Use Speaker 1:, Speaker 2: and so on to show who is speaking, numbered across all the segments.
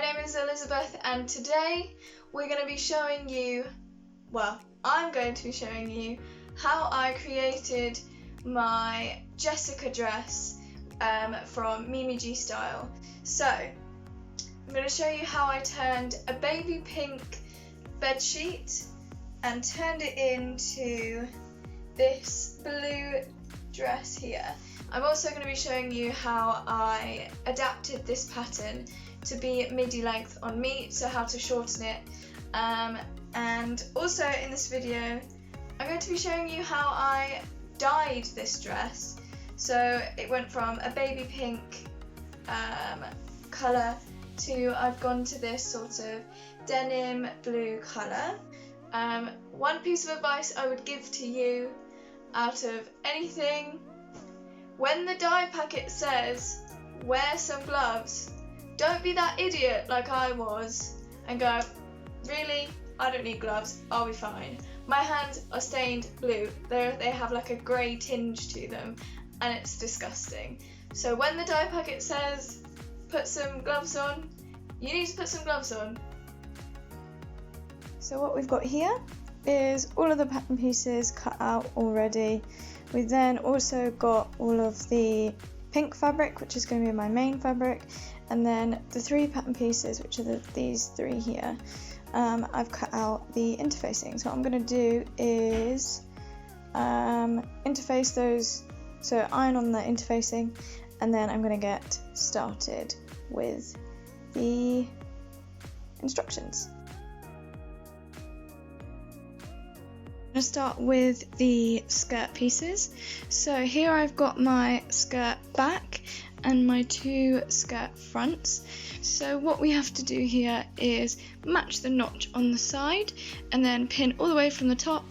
Speaker 1: My name is Elizabeth and today we're going to be showing you, I'm going to be showing you how I created my Jessica dress from Mimi G Style. So, I'm going to show you how I turned a baby pink bedsheet and turned it into this blue dress here. I'm also going to be showing you how I adapted this pattern to be midi length on me, so how to shorten it, and also in this video I'm going to be showing you how I dyed this dress. So it went from a baby pink colour to I've gone to this sort of denim blue colour. One piece of advice I would give to you out of anything: when the dye packet says wear some gloves, don't be that idiot like I was and go, really? I don't need gloves, I'll be fine. My hands are stained blue. They have like a grey tinge to them and it's disgusting. So when the dye packet says put some gloves on, you need to put some gloves on. So what we've got here is all of the pattern pieces cut out already. We then also got all of the pink fabric, which is going to be my main fabric, and then the three pattern pieces, which are these three here. I've cut out the interfacing. So what I'm going to do is interface those, so iron on the interfacing, and then I'm going to get started with the instructions. I'm going to start with the skirt pieces. So here I've got my skirt back and my two skirt fronts. So what we have to do here is match the notch on the side and then pin all the way from the top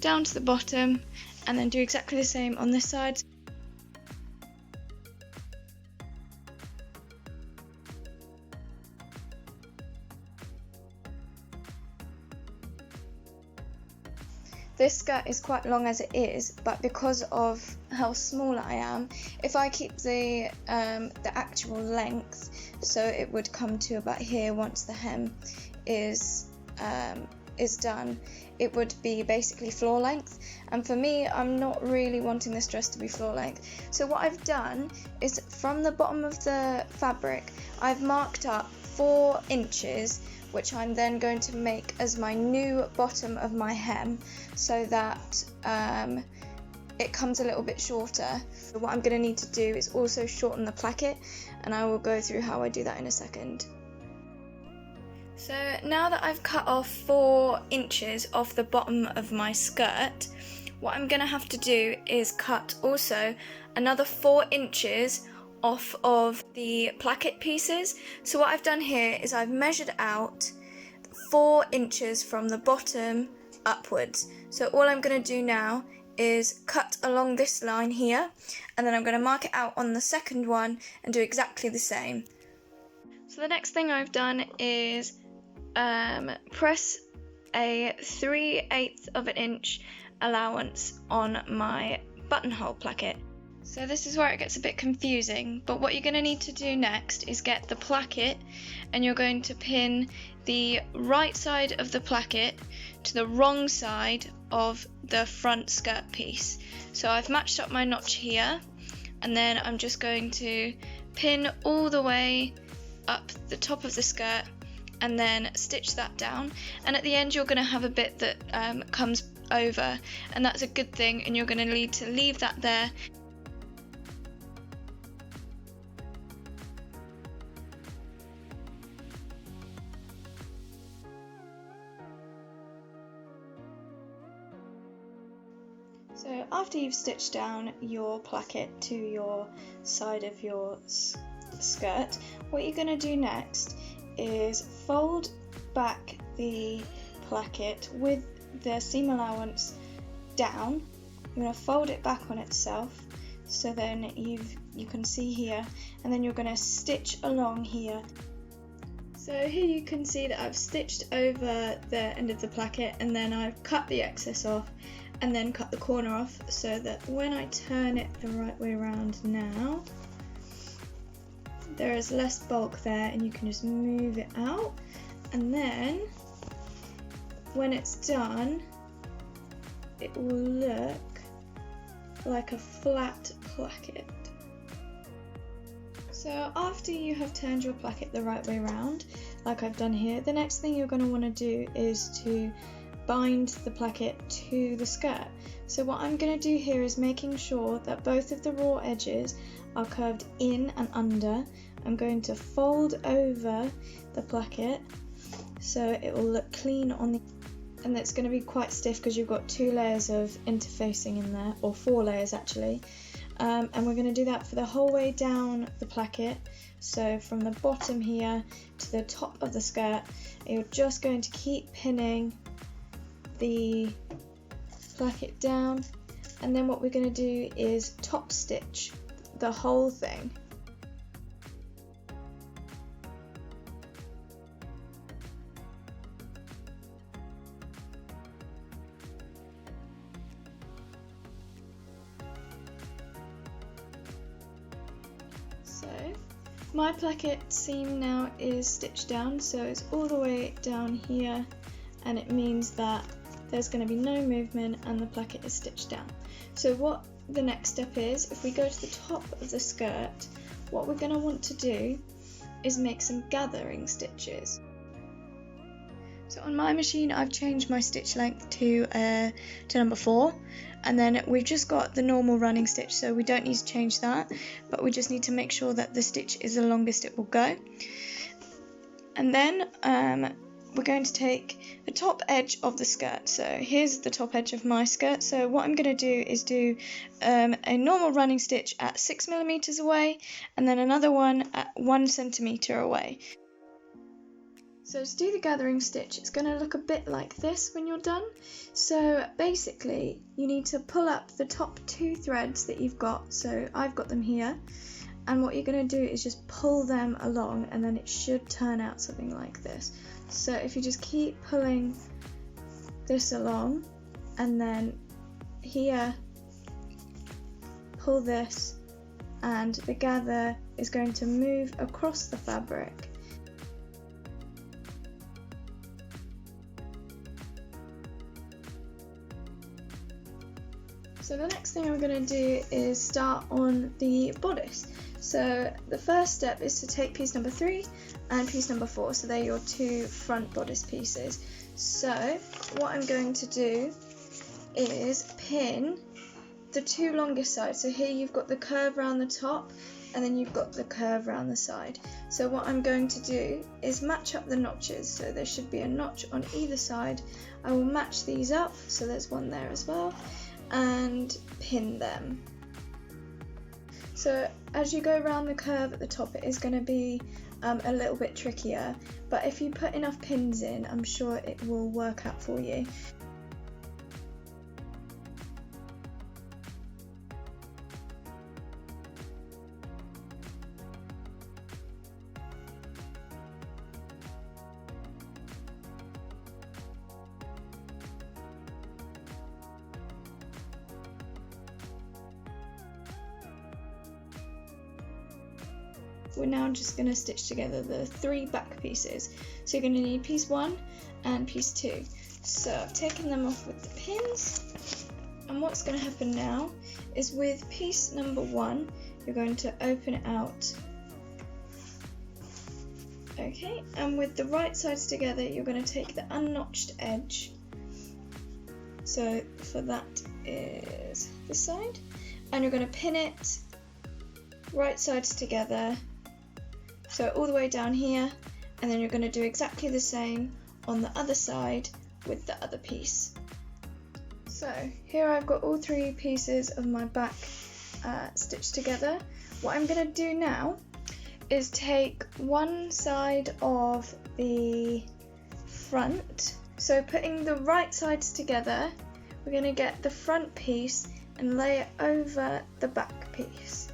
Speaker 1: down to the bottom, and then do exactly the same on this side. This skirt is quite long as it is, but because of how small I am, if I keep the actual length, so it would come to about here once the hem is done, it would be basically floor length. And for me, I'm not really wanting this dress to be floor length. So what I've done is from the bottom of the fabric, I've marked up 4 inches, which I'm then going to make as my new bottom of my hem, so that it comes a little bit shorter. So what I'm going to need to do is also shorten the placket, and I will go through how I do that in a second. So now that I've cut off 4 inches off the bottom of my skirt, what I'm going to have to do is cut also another 4 inches off of the placket pieces. So what I've done here is I've measured out 4 inches from the bottom upwards. So all I'm going to do now is cut along this line here, and then I'm going to mark it out on the second one and do exactly the same. So the next thing I've done is press a 3/8 of an inch allowance on my buttonhole placket. So this is where it gets a bit confusing, but what you're going to need to do next is get the placket, and you're going to pin the right side of the placket to the wrong side of the front skirt piece. So I've matched up my notch here, and then I'm just going to pin all the way up the top of the skirt and then stitch that down. And at the end you're going to have a bit that comes over, and that's a good thing, and you're going to need to leave that there. So after you've stitched down your placket to your side of your skirt, what you're going to do next is fold back the placket with the seam allowance down. You're going to fold it back on itself, so then you can see here, and then you're going to stitch along here. So here you can see that I've stitched over the end of the placket, and then I've cut the excess off and then cut the corner off, so that when I turn it the right way around now, there is less bulk there and you can just move it out, and then when it's done it will look like a flat placket. So after you have turned your placket the right way around, like I've done here, the next thing you're going to want to do is to bind the placket to the skirt. So what I'm going to do here is making sure that both of the raw edges are curved in and under. I'm going to fold over the placket so it will look clean on the, and it's going to be quite stiff because you've got 2 layers of interfacing in there, or 4 layers actually. And we're going to do that for the whole way down the placket, so from the bottom here to the top of the skirt. You're just going to keep pinning the placket down, and then what we're going to do is top stitch the whole thing. So my placket seam now is stitched down, so it's all the way down here, and it means that there's going to be no movement and the placket is stitched down. So what the next step is, if we go to the top of the skirt, what we're going to want to do is make some gathering stitches. So on my machine I've changed my stitch length to number 4, and then we've just got the normal running stitch, so we don't need to change that, but we just need to make sure that the stitch is the longest it will go. And then we're going to take the top edge of the skirt. So here's the top edge of my skirt. So what I'm going to do is do a normal running stitch at 6mm away, and then another one at 1 centimetre away. So to do the gathering stitch, it's going to look a bit like this when you're done. So basically you need to pull up the top 2 threads that you've got. So I've got them here, and what you're going to do is just pull them along, and then it should turn out something like this. So if you just keep pulling this along, and then here pull this, and the gather is going to move across the fabric. So the next thing I'm going to do is start on the bodice. So the first step is to take piece number 3 and piece number 4, so they're your 2 front bodice pieces. So what I'm going to do is pin the 2 longest sides. So here you've got the curve around the top, and then you've got the curve around the side. So what I'm going to do is match up the notches. So there should be a notch on either side. I will match these up, so there's one there as well, and pin them. So as you go around the curve at the top, it is going to be a little bit trickier, but if you put enough pins in, I'm sure it will work out for you. We're now just going to stitch together the 3 back pieces. So you're going to need piece 1 and piece 2. So I've taken them off with the pins, and what's going to happen now is with piece number 1 you're going to open it out. Okay, and with the right sides together you're going to take the unnotched edge. So for that is this side, and you're going to pin it right sides together, so all the way down here, and then you're going to do exactly the same on the other side with the other piece. So here I've got all 3 pieces of my back stitched together. What I'm going to do now is take one side of the front, so putting the right sides together, we're going to get the front piece and lay it over the back piece.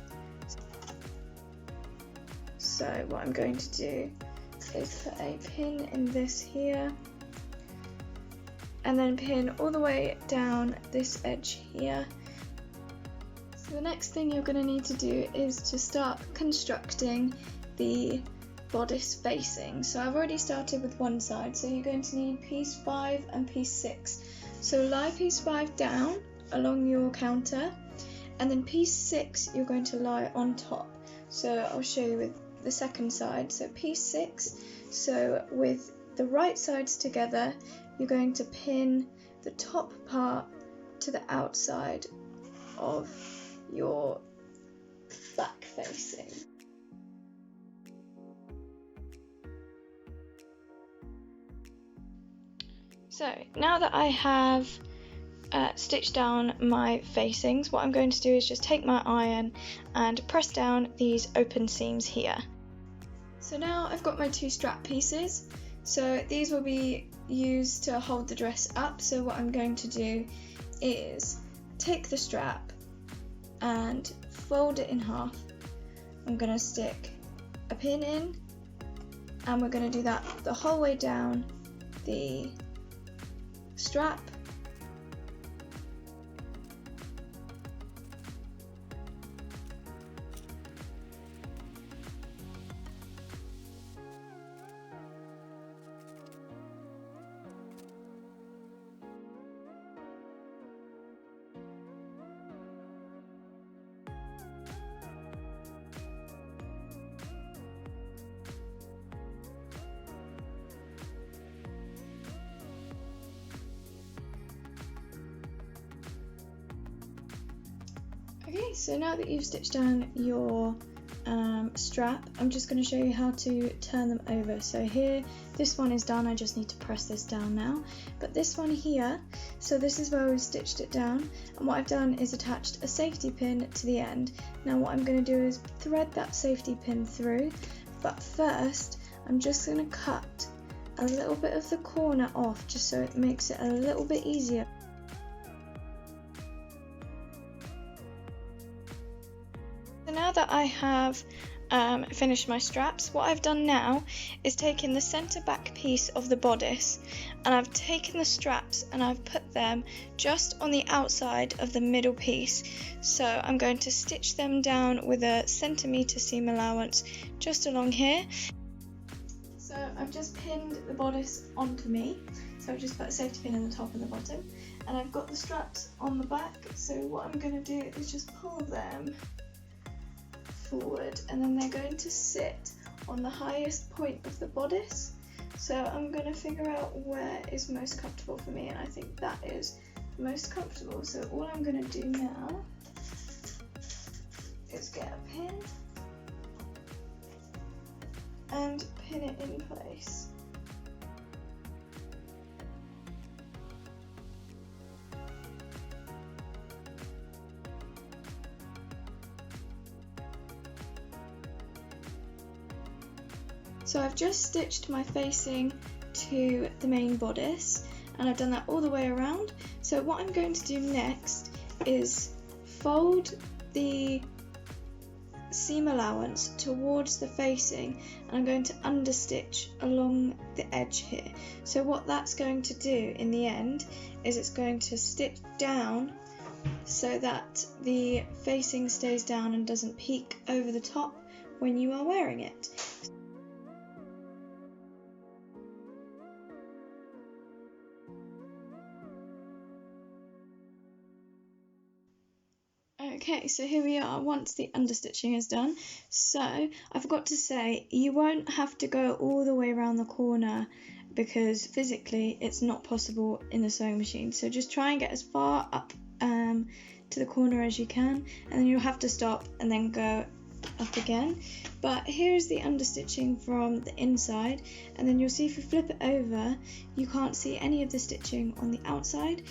Speaker 1: So what I'm going to do is put a pin in this here, and then pin all the way down this edge here. So the next thing you're going to need to do is to start constructing the bodice facing. So I've already started with one side, so you're going to need piece 5 and piece 6. So lie piece 5 down along your counter, and then piece 6 you're going to lie on top. So I'll show you with the second side. So piece 6, so with the right sides together, you're going to pin the top part to the outside of your back facing. So now that I have stitched down my facings, what I'm going to do is just take my iron and press down these open seams here. So now I've got my 2 strap pieces, so these will be used to hold the dress up. So what I'm going to do is take the strap and fold it in half. I'm going to stick a pin in, and we're going to do that the whole way down the strap. Okay, so now that you've stitched down your strap, I'm just going to show you how to turn them over. So here, this one is done, I just need to press this down now. But this one here, so this is where we've stitched it down, and what I've done is attached a safety pin to the end. Now what I'm going to do is thread that safety pin through, but first I'm just going to cut a little bit of the corner off just so it makes it a little bit easier. So now that I have finished my straps, what I've done now is taken the centre back piece of the bodice, and I've taken the straps and I've put them just on the outside of the middle piece. So I'm going to stitch them down with a centimetre seam allowance just along here. So I've just pinned the bodice onto me, so I've just put a safety pin in the top and the bottom, and I've got the straps on the back. So what I'm going to do is just pull them forward, and then they're going to sit on the highest point of the bodice. So I'm going to figure out where is most comfortable for me, and I think that is most comfortable. So all I'm going to do now is get a pin and pin it in place. So I've just stitched my facing to the main bodice, and I've done that all the way around. So what I'm going to do next is fold the seam allowance towards the facing, and I'm going to understitch along the edge here. So what that's going to do in the end is it's going to stitch down so that the facing stays down and doesn't peek over the top when you are wearing it. Okay, so here we are once the understitching is done. So I forgot to say, you won't have to go all the way around the corner because physically it's not possible in the sewing machine. So just try and get as far up to the corner as you can, and then you'll have to stop and then go up again. But here's the understitching from the inside, and then you'll see if you flip it over, you can't see any of the stitching on the outside.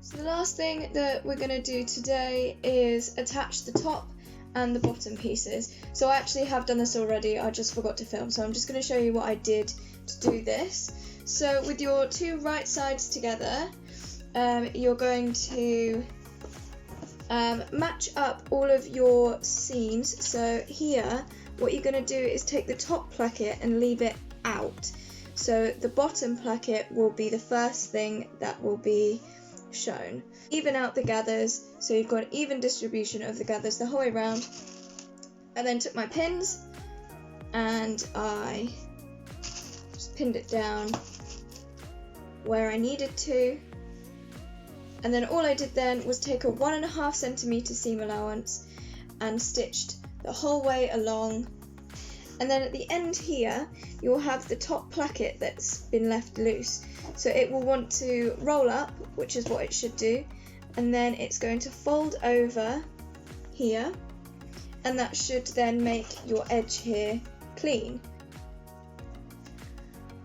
Speaker 1: So the last thing that we're going to do today is attach the top and the bottom pieces. So I actually have done this already, I just forgot to film, so I'm just going to show you what I did to do this. So with your two right sides together, you're going to match up all of your seams. So here, what you're going to do is take the top placket and leave it out. So the bottom placket will be the first thing that will be shown. Even out the gathers, so you've got an even distribution of the gathers the whole way around, I then took my pins and I just pinned it down where I needed to, and then all I did then was take a 1.5 centimetre seam allowance and stitched the whole way along, and then at the end here you'll have the top placket that's been left loose, so it will want to roll up, which is what it should do, and then it's going to fold over here, and that should then make your edge here clean.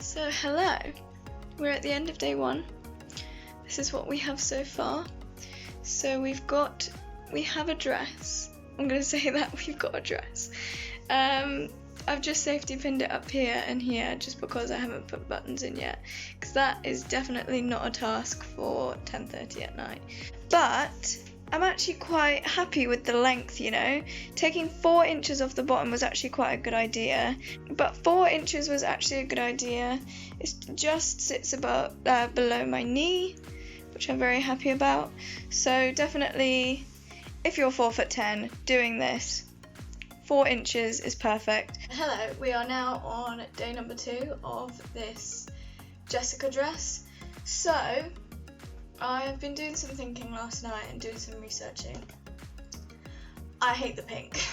Speaker 1: So hello, we're at the end of day 1. This is what we have so far. So we have a dress. I'm going to say that we've got a dress. I've just safety pinned it up here and here just because I haven't put buttons in yet, because that is definitely not a task for 10:30 at night. But I'm actually quite happy with the length, you know. Taking 4 inches off the bottom was actually quite a good idea, but 4 inches was actually a good idea. It just sits about below my knee, which I'm very happy about. So definitely, if you're 4'10", doing this, 4 inches is perfect. Hello, we are now on day number 2 of this Jessica dress. So I've been doing some thinking last night and doing some researching. I hate the pink.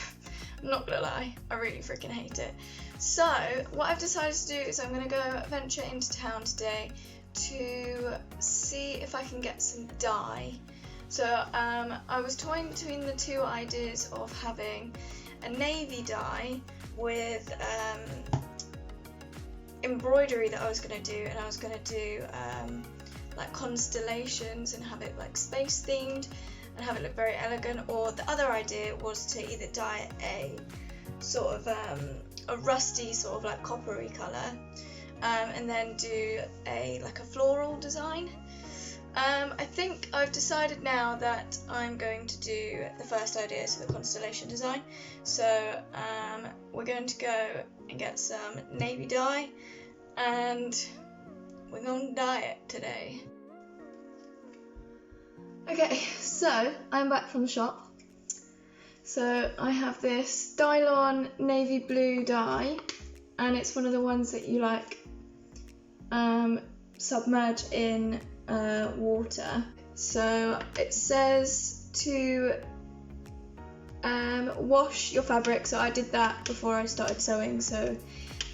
Speaker 1: I'm not gonna lie, I really freaking hate it. So what I've decided to do is I'm gonna go venture into town today to see if I can get some dye. So I was toying between the two ideas of having a navy dye with embroidery that I was gonna do, and I was gonna do like constellations and have it like space themed and have it look very elegant, or the other idea was to either dye a sort of a rusty sort of like coppery colour and then do a like a floral design. I think I've decided now that I'm going to do the first idea, so the constellation design. So we're going to go and get some navy dye and we're going to dye it today. Okay, so I'm back from the shop. So I have this Dylon navy blue dye, and it's one of the ones that you like submerge in water. So it says to wash your fabric, so I did that before I started sewing, so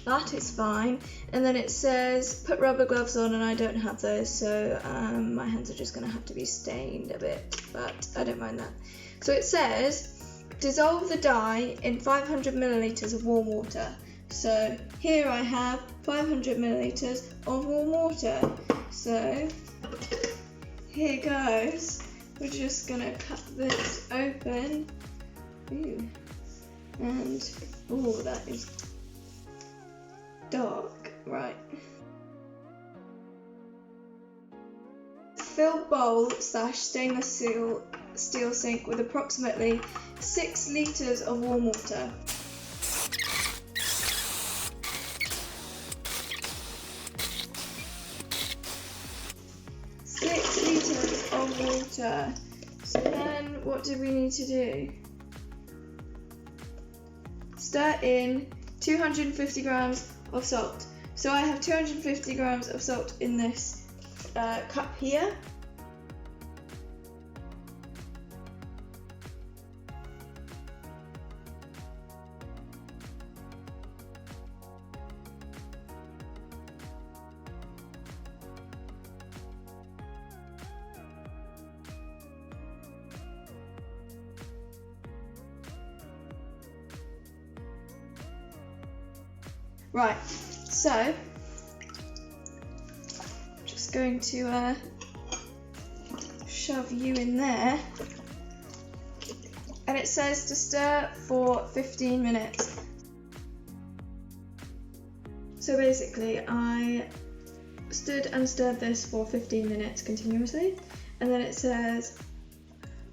Speaker 1: that is fine. And then it says put rubber gloves on, and I don't have those, so my hands are just going to have to be stained a bit, but I don't mind that. So it says dissolve the dye in 500 millilitres of warm water. So here I have 500 millilitres of warm water. So here goes. We're just going to cut this open. Ooh. And, oh, that is dark, right. Fill bowl / stainless steel sink with approximately 6 litres of warm water. Water. So then what do we need to do? Stir in 250 grams of salt. So I have 250 grams of salt in this cup here. Right, so just going to shove you in there, and it says to stir for 15 minutes. So basically I stood and stirred this for 15 minutes continuously, and then it says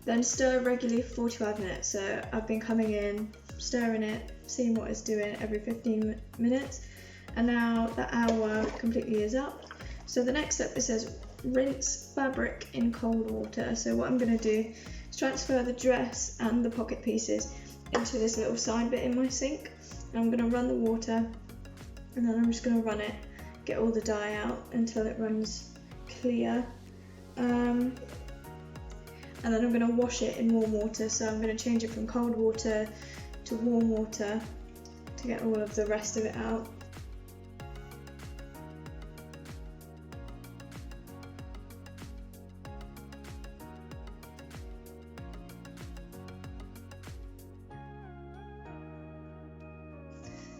Speaker 1: then stir regularly for 45 minutes. So I've been coming in, stirring it, seeing what it's doing every 15 minutes, and now the hour completely is up. So the next step, it says rinse fabric in cold water. So what I'm going to do is transfer the dress and the pocket pieces into this little side bit in my sink, and I'm going to run the water, and then I'm just going to run it, get all the dye out until it runs clear, and then I'm going to wash it in warm water. So I'm going to change it from cold water to warm water to get all of the rest of it out.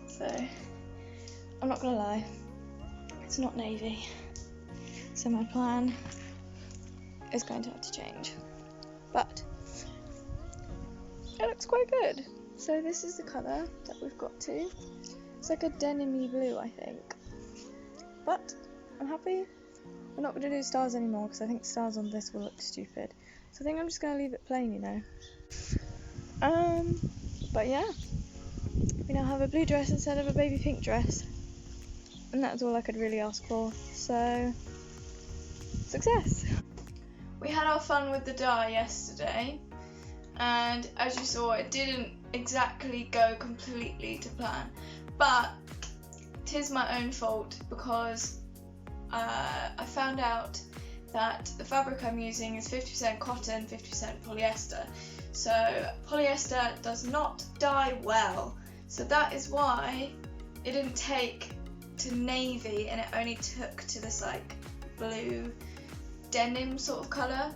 Speaker 1: So, I'm not gonna lie, it's not navy, so my plan is going to have to change, but it looks quite good. So this is the colour that we've got to. It's like a denim-y blue, I think, but I'm happy. I'm not going to do stars anymore because I think stars on this will look stupid, so I think I'm just going to leave it plain, you know. But yeah. We now have a blue dress instead of a baby pink dress, and that's all I could really ask for, so success! We had our fun with the dye yesterday, and as you saw it didn't exactly go completely to plan, but it is my own fault because I found out that the fabric I'm using is 50% cotton, 50% polyester, so polyester does not dye well. So that is why it didn't take to navy and it only took to this like blue denim sort of colour.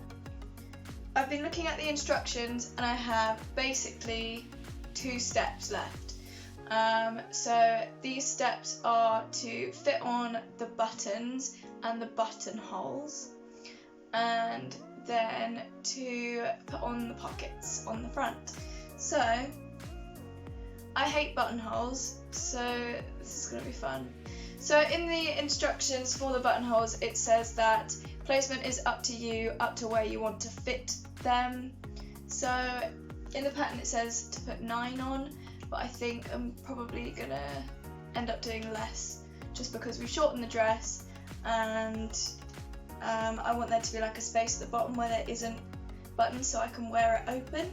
Speaker 1: I've been looking at the instructions and I have basically 2 steps left. So these steps are to fit on the buttons and the buttonholes, and then to put on the pockets on the front. So I hate buttonholes, so this is going to be fun. So in the instructions for the buttonholes it says that placement is up to you, up to where you want to fit them. So in the pattern it says to put 9 on, but I think I'm probably going to end up doing less just because we've shortened the dress, and I want there to be like a space at the bottom where there isn't buttons so I can wear it open.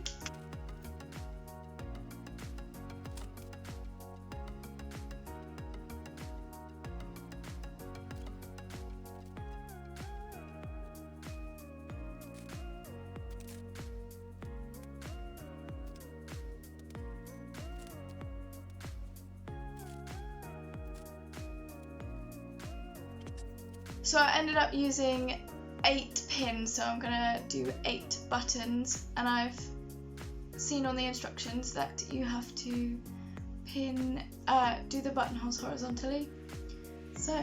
Speaker 1: So I ended up using 8 pins, so I'm gonna do 8 buttons, and I've seen on the instructions that you have to do the buttonholes horizontally. So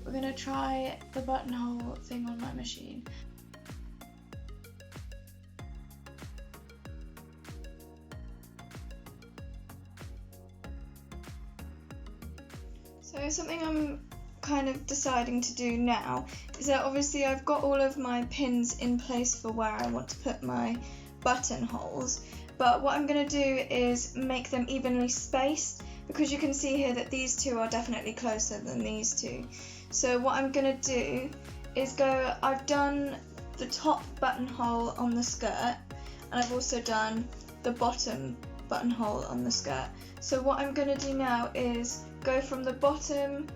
Speaker 1: we're gonna try the buttonhole thing on my machine. So something I'm kind of deciding to do now is that obviously I've got all of my pins in place for where I want to put my buttonholes, but what I'm going to do is make them evenly spaced, because you can see here that these 2 are definitely closer than these 2. So what I'm going to do is I've done the top buttonhole on the skirt, and I've also done the bottom buttonhole on the skirt. So what I'm going to do now is go from the bottom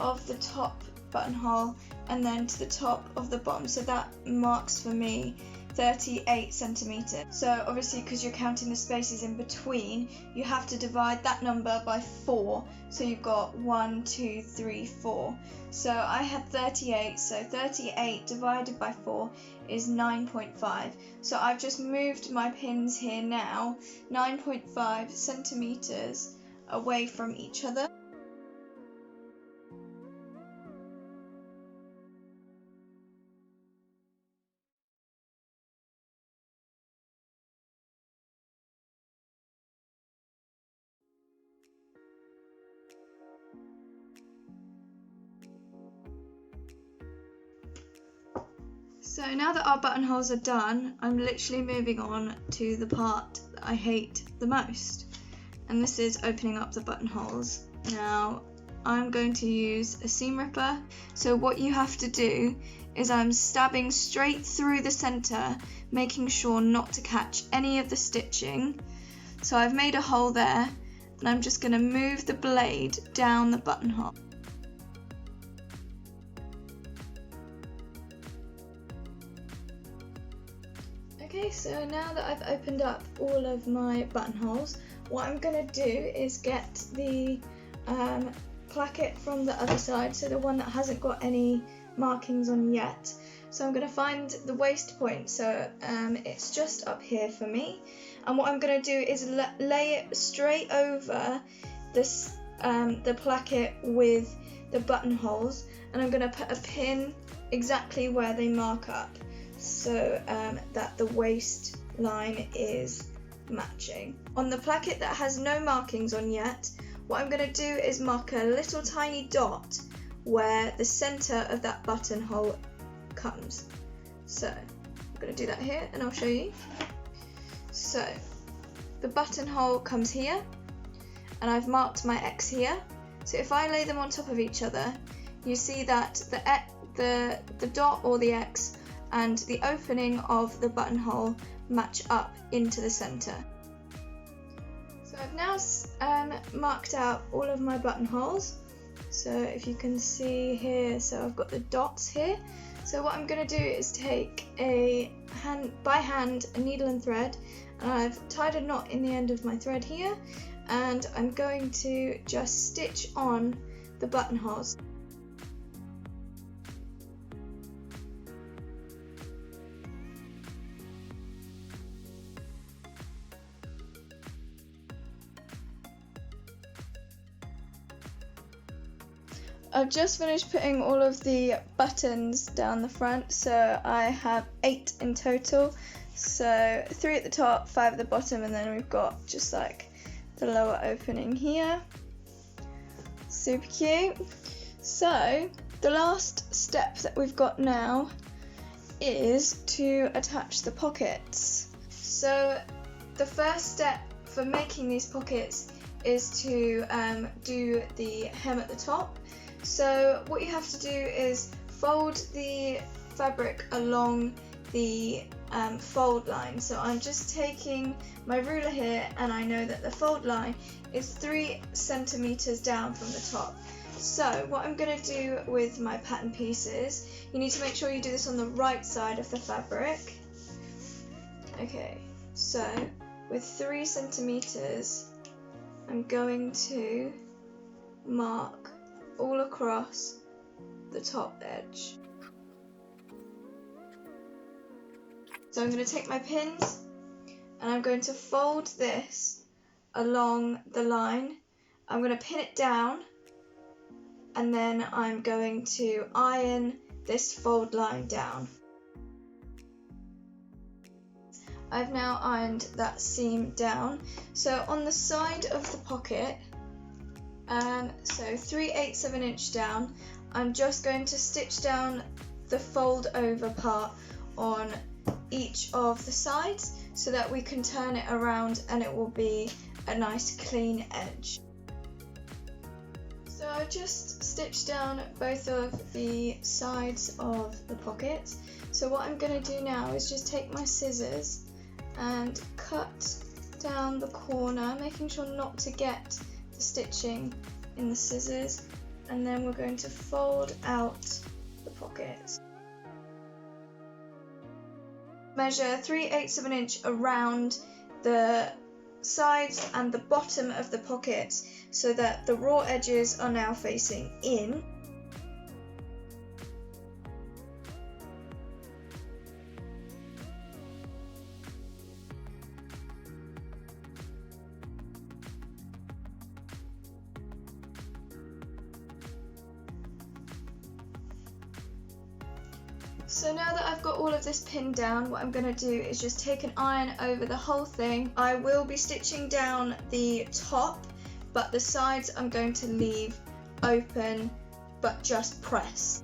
Speaker 1: of the top buttonhole and then to the top of the bottom, so that marks for me 38 centimeters. So obviously because you're counting the spaces in between, you have to divide that number by 4, so you've got 1, 2, 3, 4. So I had 38, so 38 divided by 4 is 9.5. So I've just moved my pins here now 9.5 centimeters away from each other. So now that our buttonholes are done, I'm literally moving on to the part that I hate the most, and this is opening up the buttonholes. Now, I'm going to use a seam ripper. So what you have to do is I'm stabbing straight through the centre, making sure not to catch any of the stitching. So I've made a hole there, and I'm just going to move the blade down the buttonhole. Okay, so now that I've opened up all of my buttonholes, what I'm going to do is get the placket from the other side, so the one that hasn't got any markings on yet. So I'm going to find the waist point, so it's just up here for me, and what I'm going to do is lay it straight over this the placket with the buttonholes, and I'm going to put a pin exactly where they mark up, so that the waist line is matching. On the placket that has no markings on yet, what I'm going to do is mark a little tiny dot where the centre of that buttonhole comes. So I'm going to do that here and I'll show you. So the buttonhole comes here, and I've marked my X here. So if I lay them on top of each other, you see that the dot or the X and the opening of the buttonhole match up into the centre. So I've now marked out all of my buttonholes. So if you can see here, so I've got the dots here. So what I'm going to do is take by hand a needle and thread, and I've tied a knot in the end of my thread here, and I'm going to just stitch on the buttonholes. I've just finished putting all of the buttons down the front, so I have 8 in total. So 3 at the top, 5 at the bottom, and then we've got just like the lower opening here. Super cute. So the last step that we've got now is to attach the pockets. So the first step for making these pockets is to do the hem at the top. So what you have to do is fold the fabric along the fold line. So I'm just taking my ruler here, and I know that the fold line is 3 centimeters down from the top. So what I'm going to do with my pattern pieces, you need to make sure you do this on the right side of the fabric. Okay, so with 3 centimeters, I'm going to mark all across the top edge. So I'm going to take my pins, and I'm going to fold this along the line. I'm going to pin it down, and then I'm going to iron this fold line down. I've now ironed that seam down. So on the side of the pocket, so 3/8 of an inch down, I'm just going to stitch down the fold over part on each of the sides so that we can turn it around and it will be a nice clean edge. So I've just stitched down both of the sides of the pocket. So what I'm going to do now is just take my scissors and cut down the corner, making sure not to get the stitching in the scissors, and then we're going to fold out the pocket. Measure 3/8 of an inch around the sides and the bottom of the pocket so that the raw edges are now facing in. So now that I've got all of this pinned down, what I'm going to do is just take an iron over the whole thing. I will be stitching down the top, but the sides I'm going to leave open, but just press.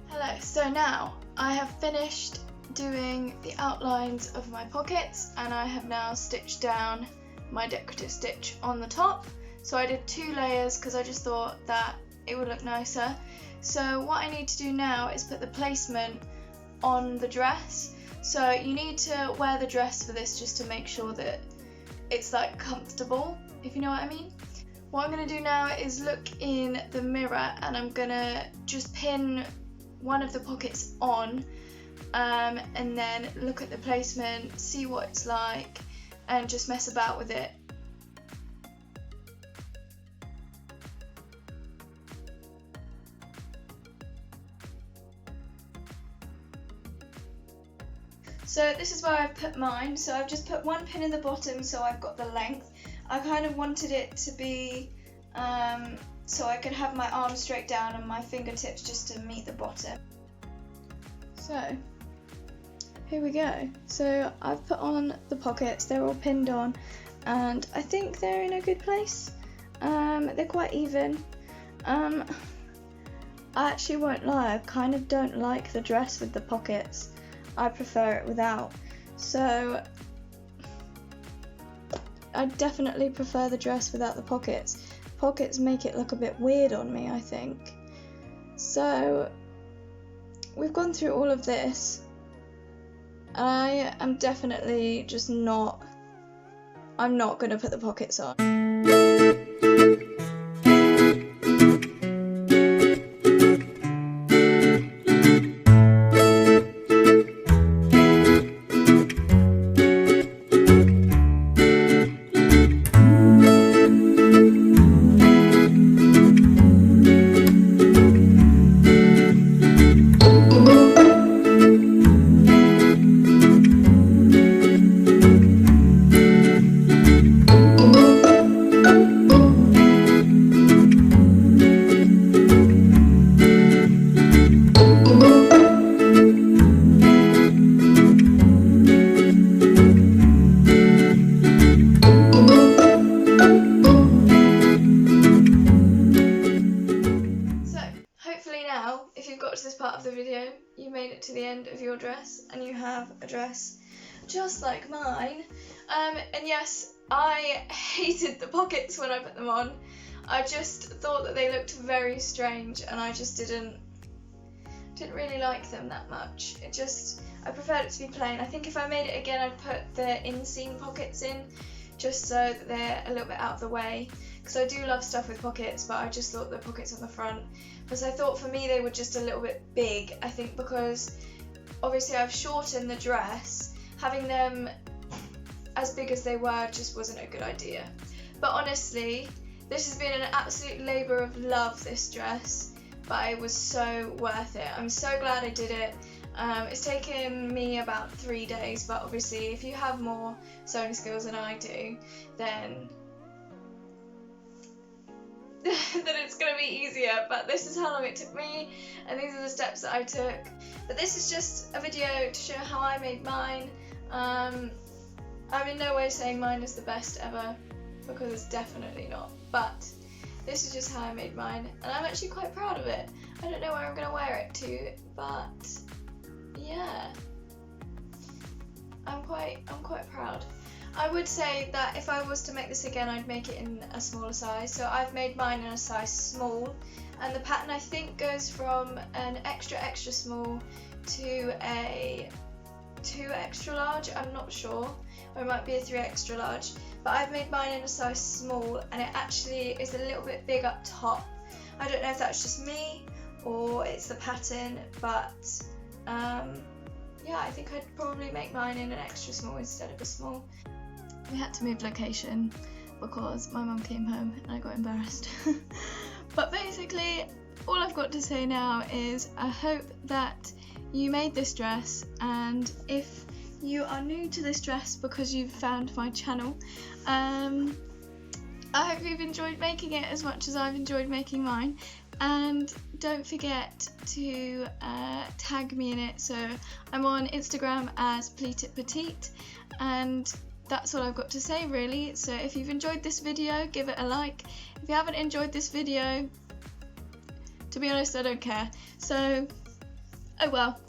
Speaker 1: Hello, so now I have finished doing the outlines of my pockets, and I have now stitched down my decorative stitch on the top. so I did 2 layers because I just thought that it would look nicer. So what I need to do now is put the placement on the dress. So you need to wear the dress for this just to make sure that it's like comfortable, if you know what I mean. What I'm going to do now is look in the mirror and I'm going to just pin one of the pockets on and then look at the placement, see what it's like and just mess about with it. So this is where I've put mine. So I've just put one pin in the bottom so I've got the length. I kind of wanted it to be so I could have my arms straight down and my fingertips just to meet the bottom. So here we go. So I've put on the pockets, they're all pinned on and I think they're in a good place. They're quite even. I actually won't lie, I kind of don't like the dress with the pockets. I prefer it without. So I definitely prefer the dress without the pockets. Pockets make it look a bit weird on me, I think. So we've gone through all of this. I am definitely just not, I'm not going to put the pockets on. Of the video, you made it to the end of your dress and you have a dress just like mine. And yes, I hated the pockets when I put them on. I just thought that they looked very strange and I just didn't really like them that much. I preferred it to be plain. I think if I made it again I'd put the inseam pockets in just so that they're a little bit out of the way, because I do love stuff with pockets, but I just thought the pockets on the front, because I thought for me they were just a little bit big. I think because obviously I've shortened the dress, having them as big as they were just wasn't a good idea. But honestly, this has been an absolute labour of love, this dress, but it was so worth it. I'm so glad I did it. It's taken me about 3 days, but obviously if you have more sewing skills than I do, then it's going to be easier. But this is how long it took me, and these are the steps that I took. But this is just a video to show how I made mine. I'm in no way saying mine is the best ever, because it's definitely not. But this is just how I made mine, and I'm actually quite proud of it. I don't know where I'm going to wear it to, but yeah, I'm quite proud. I would say that if I was to make this again, I'd make it in a smaller size. So I've made mine in a size small, and the pattern I think goes from an extra small to a 2 extra large, I'm not sure, or it might be a 3 extra large, but I've made mine in a size small, and it actually is a little bit big up top. I don't know if that's just me or it's the pattern, but yeah, I think I'd probably make mine in an extra small instead of a small. We had to move location because my mum came home and I got embarrassed. But basically, all I've got to say now is I hope that you made this dress, and if you are new to this dress because you've found my channel, I hope you've enjoyed making it as much as I've enjoyed making mine. And don't forget to tag me in it. So I'm on Instagram as Pleat It Petite, and that's all I've got to say really. So if you've enjoyed this video, give it a like. If you haven't enjoyed this video, to be honest, I don't care. So, oh well.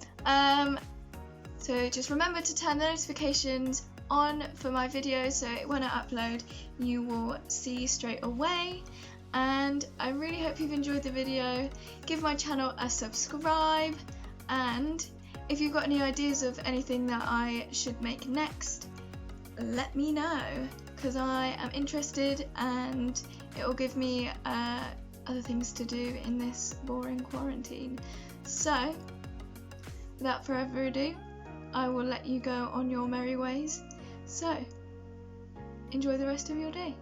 Speaker 1: So just remember to turn the notifications on for my videos, so when I upload you will see straight away. And I really hope you've enjoyed the video. Give my channel a subscribe, and if you've got any ideas of anything that I should make next, let me know, because I am interested and it will give me other things to do in this boring quarantine. So without further ado, I will let you go on your merry ways. So enjoy the rest of your day.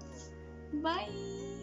Speaker 1: Bye!